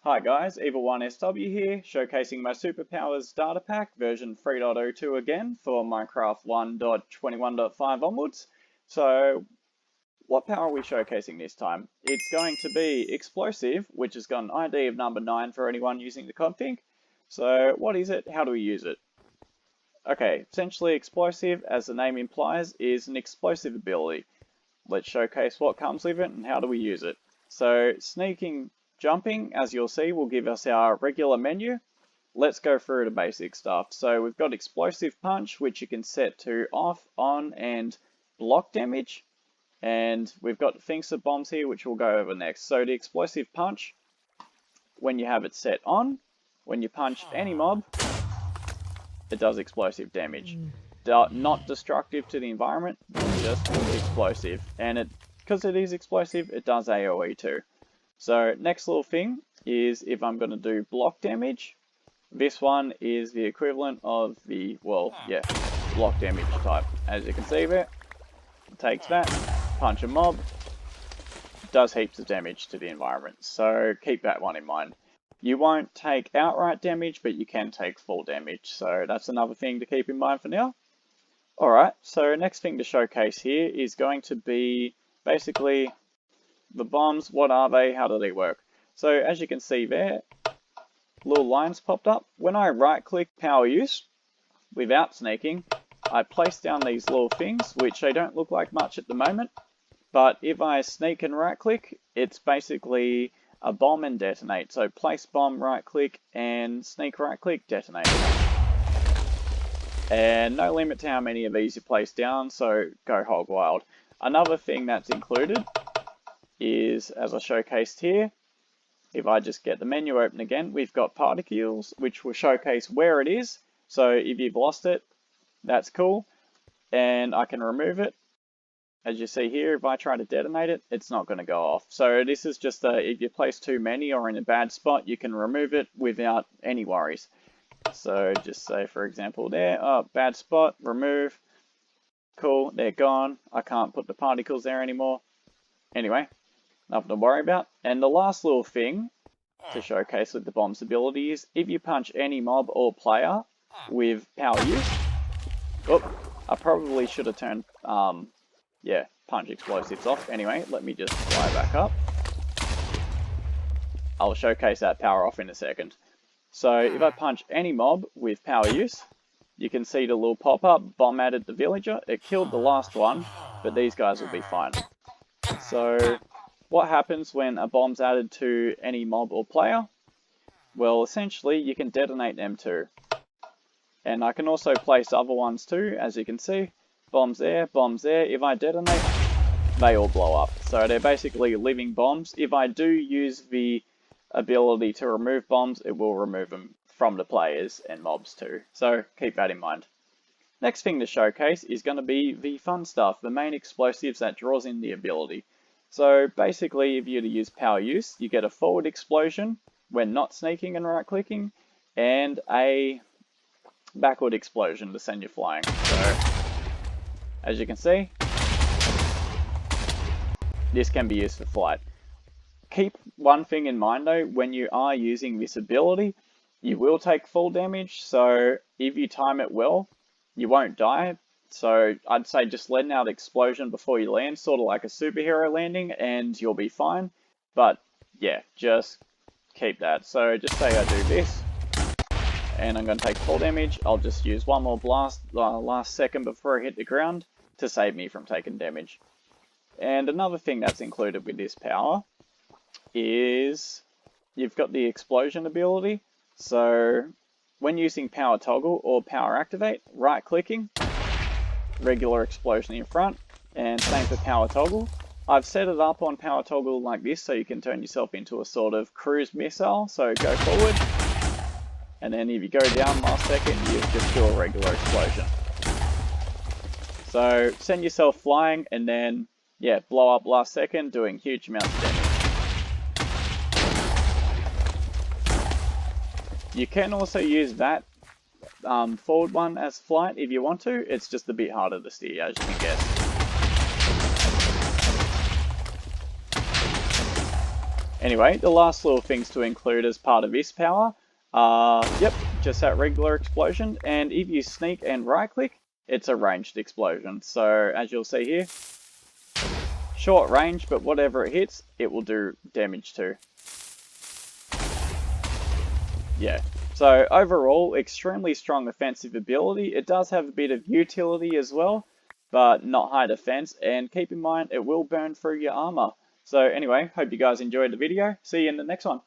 Hi guys, Evil1SW here, showcasing my Superpowers Datapack version 3.02 again for Minecraft 1.21.5 onwards. So, what power are we showcasing this time? It's going to be Explosive, which has got an ID of number 9 for anyone using the config. So, what is it? How do we use it? Okay, essentially Explosive, as the name implies, is an explosive ability. Let's showcase what comes with it and how do we use it. So, sneaking, jumping, as you'll see, will give us our regular menu. Let's go through the basic stuff. So we've got Explosive Punch, which you can set to off, on, and block damage. And we've got Thinks of Bombs here, which we'll go over next. So the Explosive Punch, when you have it set on, when you punch any mob, it does explosive damage. Not destructive to the environment, just explosive. And because it is explosive, it does AoE too. So next little thing is if I'm going to do block damage, this one is the equivalent of the, block damage type. As you can see there, it takes that, punch a mob, does heaps of damage to the environment. So keep that one in mind. You won't take outright damage, but you can take full damage. So that's another thing to keep in mind for now. Alright, so next thing to showcase here is going to be basically the bombs. What are they? How do they work? So as you can see there, little lines popped up. When I right click power use without sneaking, I place down these little things, which they don't look like much at the moment. But if I sneak and right click, it's basically a bomb and detonate. So place bomb, right click, and sneak right click, detonate. And no limit to how many of these you place down, so go hog wild. Another thing that's included is, as I showcased here, if I just get the menu open again, we've got particles, which will showcase where it is. So if you've lost it, that's cool. And I can remove it. As you see here, if I try to detonate it, it's not going to go off. So this is just if you place too many or in a bad spot, you can remove it without any worries. So just say, for example, there, bad spot, remove. Cool, they're gone. I can't put the particles there anymore. Anyway, nothing to worry about. And the last little thing to showcase with the bomb's ability is if you punch any mob or player with power use. I probably should have turned, punch explosives off. Anyway, let me just fly back up. I'll showcase that power off in a second. So if I punch any mob with power use, you can see the little pop-up, bomb added the villager. It killed the last one, but these guys will be fine. So what happens when a bomb's added to any mob or player? Well, essentially you can detonate them too. And I can also place other ones too, as you can see. Bombs there, bombs there. If I detonate, they all blow up. So they're basically living bombs. If I do use the ability to remove bombs, it will remove them from the players and mobs too. So keep that in mind. Next thing to showcase is going to be the fun stuff, the main explosives that draws in the ability. So basically, if you're to use power use, you get a forward explosion when not sneaking and right clicking, and a backward explosion to send you flying. So as you can see, this can be used for flight. Keep one thing in mind though, when you are using this ability, you will take full damage, so if you time it well, you won't die. So I'd say just letting out explosion before you land, sort of like a superhero landing, and you'll be fine. But yeah, just keep that. So just say I do this, and I'm going to take full damage. I'll just use one more blast last second before I hit the ground to save me from taking damage. And another thing that's included with this power is you've got the explosion ability. So when using power toggle or power activate, right clicking, regular explosion in front, and same for power toggle. I've set it up on power toggle like this so you can turn yourself into a sort of cruise missile. So go forward, and then if you go down last second, you just do a regular explosion. So send yourself flying and then blow up last second, doing huge amounts of damage. You can also use that forward one as flight if you want to. It's just a bit harder to steer, as you can guess. Anyway, the last little things to include as part of this power are, yep, just that regular explosion, and if you sneak and right click, it's a ranged explosion. So as you'll see here, short range, but whatever it hits, it will do damage to. Yeah, so overall, extremely strong offensive ability. It does have a bit of utility as well, but not high defense, and keep in mind it will burn through your armor. So anyway, hope you guys enjoyed the video. See you in the next one.